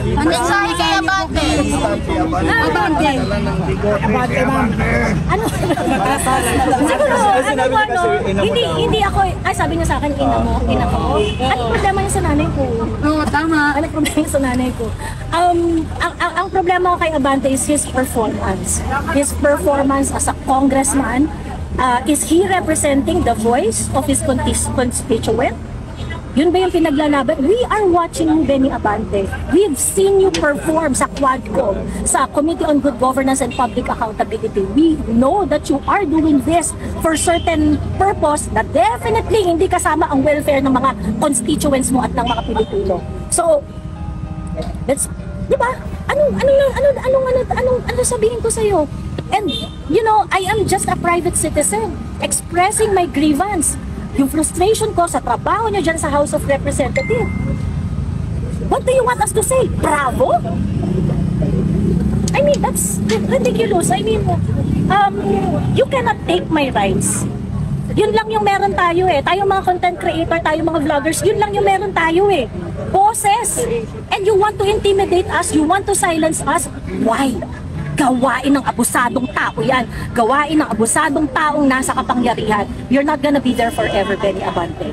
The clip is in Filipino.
Mensahe kay Abante. Abante. Abante, ma'am. Ano? Siguro, hindi ako, sabi niya sa akin, ina ko. Ano problema niya sa nanay ko? Oo, tama. Ano problema niya sa nanay ko? Ang problema ko kay Abante is his performance. His performance as a congressman. Is he representing the voice of his constituent? Yun ba yung pinaglalaban? We are watching you, Benny Abante. We've seen you perform sa Quadcom, sa Committee on Good Governance and Public Accountability. We know that you are doing this for certain purpose na definitely hindi kasama ang welfare ng mga constituents mo at ng mga Pilipino. So, that's, di ba? Ano sabihin ko sa'yo? And, you know, I am just a private citizen expressing my grievance. Yung frustration ko sa trabaho nyo dyan sa House of Representatives. What do you want us to say? Bravo? I mean, that's ridiculous. I mean, you cannot take my rights. Yun lang yung meron tayo eh. Tayong mga content creator, tayong mga vloggers, yun lang yung meron tayo eh. Boses. And you want to intimidate us, you want to silence us. Why? Gawain ng abusadong tao yan. Gawain ng abusadong taong nasa kapangyarihan. You're not gonna be there forever, Benny Abante.